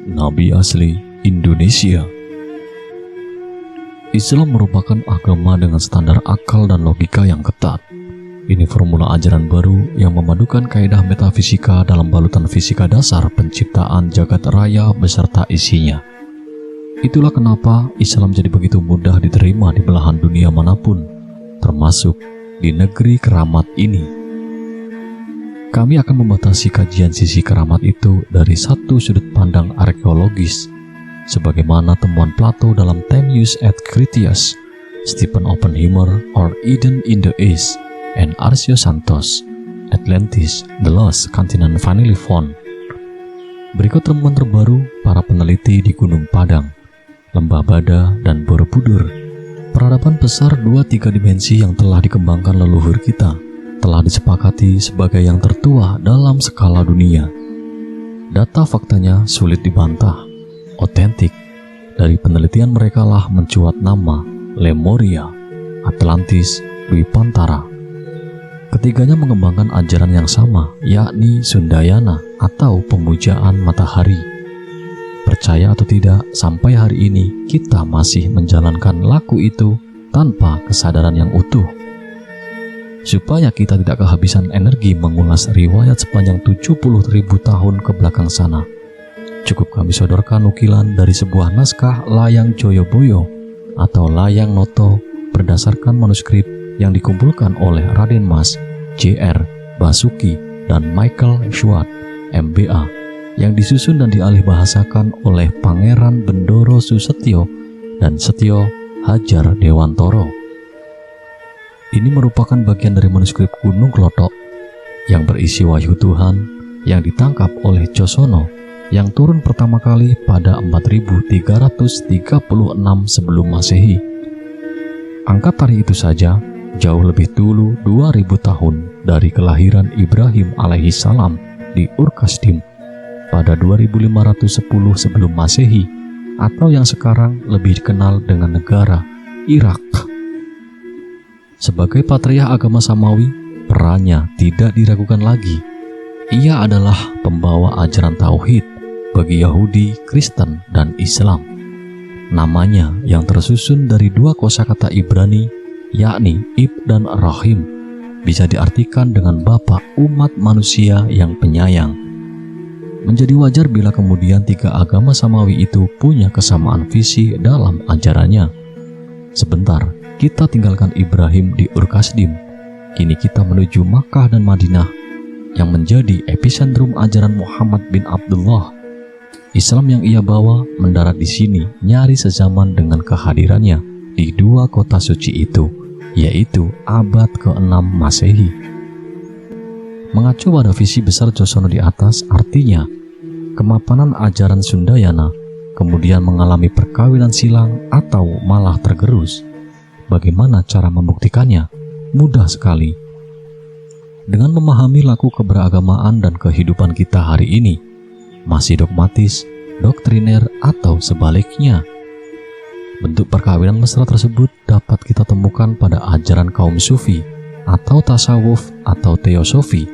Nabi asli Indonesia. Islam merupakan agama dengan standar akal dan logika yang ketat. Ini formula ajaran baru yang memadukan kaidah metafisika dalam balutan fisika dasar penciptaan jagat raya beserta isinya. Itulah kenapa Islam jadi begitu mudah diterima di belahan dunia manapun, termasuk di negeri keramat ini. Kami akan membatasi kajian sisi keramat itu dari satu sudut pandang arkeologis, sebagaimana temuan Plato dalam Timaeus et Critias, Stephen Oppenheimer or Eden in the East, and Arcio Santos, Atlantis, the Lost Continent Finally Found. Berikut temuan terbaru para peneliti di Gunung Padang, Lembah Bada, dan Borobudur. Peradaban besar 2-3 dimensi yang telah dikembangkan leluhur kita telah disepakati sebagai yang tertua dalam skala dunia. Data faktanya sulit dibantah, otentik. Dari penelitian mereka lah mencuat nama Lemuria, Atlantis, Dwipantara. Ketiganya mengembangkan ajaran yang sama, yakni Sundayana atau pemujaan matahari. Percaya atau tidak, sampai hari ini kita masih menjalankan laku itu tanpa kesadaran yang utuh. Supaya kita tidak kehabisan energi mengulas riwayat sepanjang 70.000 tahun ke belakang sana, cukup kami sodorkan nukilan dari sebuah naskah Layang Joyoboyo atau Layang Noto berdasarkan manuskrip yang dikumpulkan oleh Raden Mas J.R. Basuki dan Michael Schwartz, MBA, yang disusun dan dialih bahasakan oleh Pangeran Bendoro Susetyo dan Setyo Hajar Dewantoro. Ini merupakan bagian dari manuskrip Gunung Klothok yang berisi wahyu Tuhan yang ditangkap oleh Josono yang turun pertama kali pada 4336 sebelum Masehi. Angka tarikh itu saja jauh lebih dulu 2000 tahun dari kelahiran Ibrahim alaihissalam di Ur-Kasdim pada 2510 sebelum Masehi, atau yang sekarang lebih dikenal dengan negara Irak. Sebagai patriark agama Samawi, perannya tidak diragukan lagi. Ia adalah pembawa ajaran tauhid bagi Yahudi, Kristen, dan Islam. Namanya yang tersusun dari dua kosakata Ibrani, yakni Ib dan Rahim, bisa diartikan dengan Bapa umat manusia yang penyayang. Menjadi wajar bila kemudian tiga agama Samawi itu punya kesamaan visi dalam ajarannya. Sebentar, kita tinggalkan Ibrahim di Ur-Kasdim. Kini kita menuju Makkah dan Madinah yang menjadi epicentrum ajaran Muhammad bin Abdullah. Islam yang ia bawa mendarat di sini nyaris sezaman dengan kehadirannya di dua kota suci itu, yaitu abad ke-6 Masehi. Mengacu pada visi besar Josono di atas, artinya kemapanan ajaran Sundayana kemudian mengalami perkawinan silang atau malah tergerus. Bagaimana cara membuktikannya? Mudah sekali. Dengan memahami laku keberagamaan dan kehidupan kita hari ini, masih dogmatis, doktriner, atau sebaliknya. Bentuk perkawinan mesra tersebut dapat kita temukan pada ajaran kaum sufi atau tasawuf atau teosofi,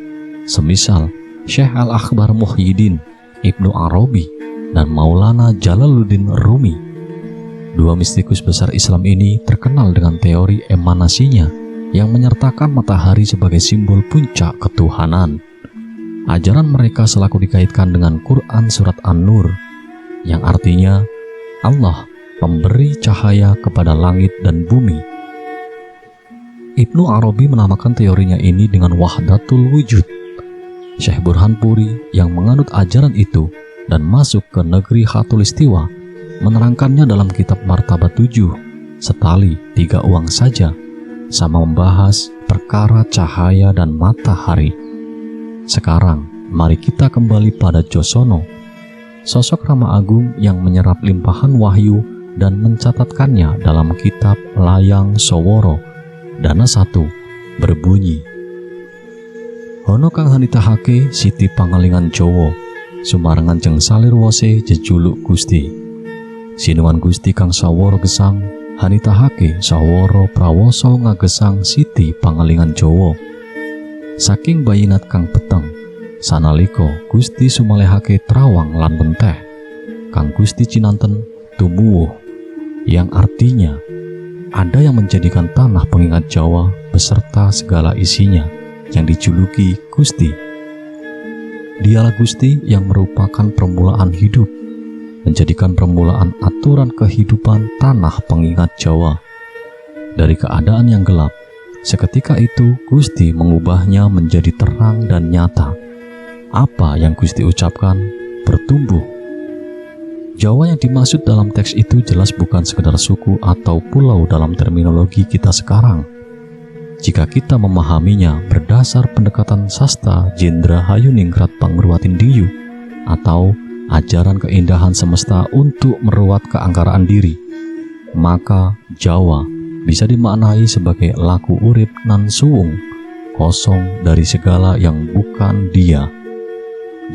semisal Syekh Al-Akbar Muhyiddin, Ibnu Arabi, dan Maulana Jalaluddin Rumi. Dua mistikus besar Islam ini terkenal dengan teori emanasinya yang menyertakan matahari sebagai simbol puncak ketuhanan. Ajaran mereka selalu dikaitkan dengan Quran Surat An-Nur, yang artinya Allah pemberi cahaya kepada langit dan bumi. Ibnu Arabi menamakan teorinya ini dengan Wahdatul Wujud. Syekh Burhanpuri yang menganut ajaran itu dan masuk ke negeri Khatulistiwa menerangkannya dalam kitab Martabat 7, setali 3 uang saja, sama membahas perkara cahaya dan matahari. Sekarang, mari kita kembali pada Josono, sosok Rama Agung yang menyerap limpahan wahyu dan mencatatkannya dalam kitab Layang Soworo, Dana 1, berbunyi, Hono kang hanitahake Siti Pangalingan Jowo, Sumarengan jeng salir wose jejuluk Gusti. Sinuan Gusti kang saworo gesang, hanitahake saworo prawoso ngagesang Siti Pangalingan Jowo. Saking bayinat kang peteng, sanaliko Gusti sumalehake trawang lan benteh. Kang Gusti Cinanten tumuwuh, yang artinya ada yang menjadikan tanah pengingat Jawa beserta segala isinya yang dijuluki Gusti. Dialah Gusti yang merupakan permulaan hidup, menjadikan permulaan aturan kehidupan tanah pengingat Jawa. Dari keadaan yang gelap, seketika itu Gusti mengubahnya menjadi terang dan nyata. Apa yang Gusti ucapkan bertumbuh. Jawa yang dimaksud dalam teks itu jelas bukan sekedar suku atau pulau dalam terminologi kita sekarang. Jika kita memahaminya berdasar pendekatan sasta Jendra Hayuningrat Pangruatindingyu atau ajaran keindahan semesta untuk meruat keangkaraan diri, maka Jawa bisa dimaknai sebagai laku urip nan suwung, kosong dari segala yang bukan dia.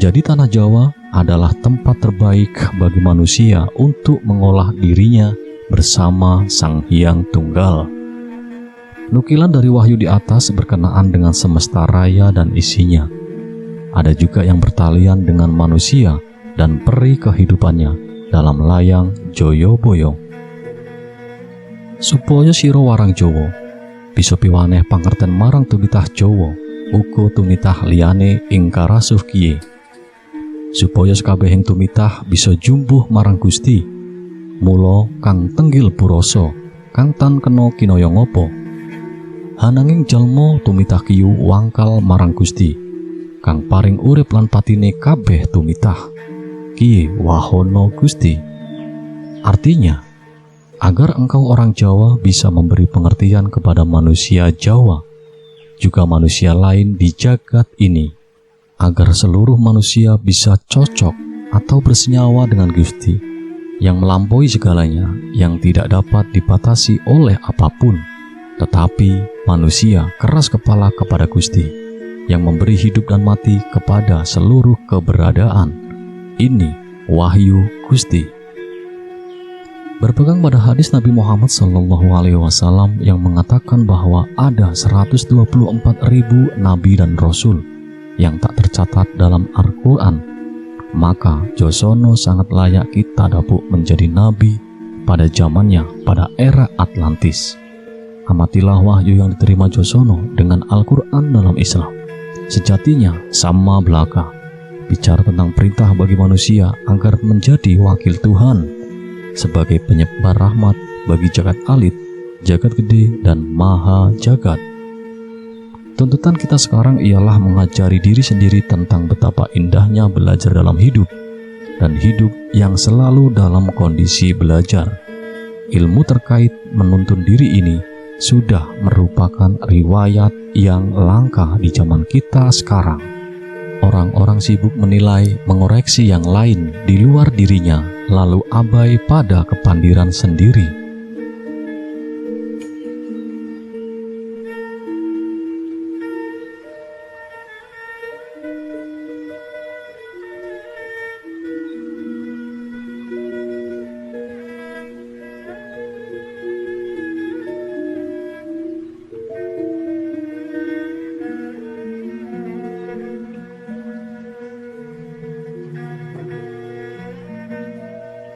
Jadi tanah Jawa adalah tempat terbaik bagi manusia untuk mengolah dirinya bersama Sang Hyang Tunggal. Nukilan dari wahyu di atas berkenaan dengan semesta raya dan isinya. Ada juga yang bertalian dengan manusia dan peri kehidupannya dalam layang Joyoboyo. Supaya sira warang Jawa bisa piwaneh pangerten marang tumitah Jawa uga tumitah liyane ing karasuh kiye. Supaya sakabehing tumitah bisa jumbuh marang Gusti. Mula kang tenggil puroso, kang tan kena kinaya ngapa. Hananging jalma tumitah kiyu wangkal marang Gusti, kang paring urip lan patine kabeh tumitah. Kiye wahono Gusti. Artinya, agar engkau orang Jawa bisa memberi pengertian kepada manusia Jawa, juga manusia lain di jagat ini, agar seluruh manusia bisa cocok atau bersenyawa dengan Gusti, yang melampaui segalanya, yang tidak dapat dibatasi oleh apapun. Tetapi manusia keras kepala kepada Gusti, yang memberi hidup dan mati kepada seluruh keberadaan. Ini wahyu Gusti. Berpegang pada hadis Nabi Muhammad SAW yang mengatakan bahwa ada 124.000 nabi dan rasul yang tak tercatat dalam Al-Quran, maka Josono sangat layak kita dapuk menjadi nabi pada zamannya, pada era Atlantis. Amatilah wahyu yang diterima Josono dengan Al-Quran dalam Islam. Sejatinya sama belaka, bicara tentang perintah bagi manusia agar menjadi wakil Tuhan sebagai penyebar rahmat bagi jagat alit, jagat gede, dan maha jagat. Tuntutan kita sekarang ialah mengajari diri sendiri tentang betapa indahnya belajar dalam hidup, dan hidup yang selalu dalam kondisi belajar. Ilmu terkait menuntun diri ini sudah merupakan riwayat yang langka di zaman kita sekarang. Orang-orang sibuk menilai, mengoreksi yang lain di luar dirinya, lalu abai pada kepandiran sendiri.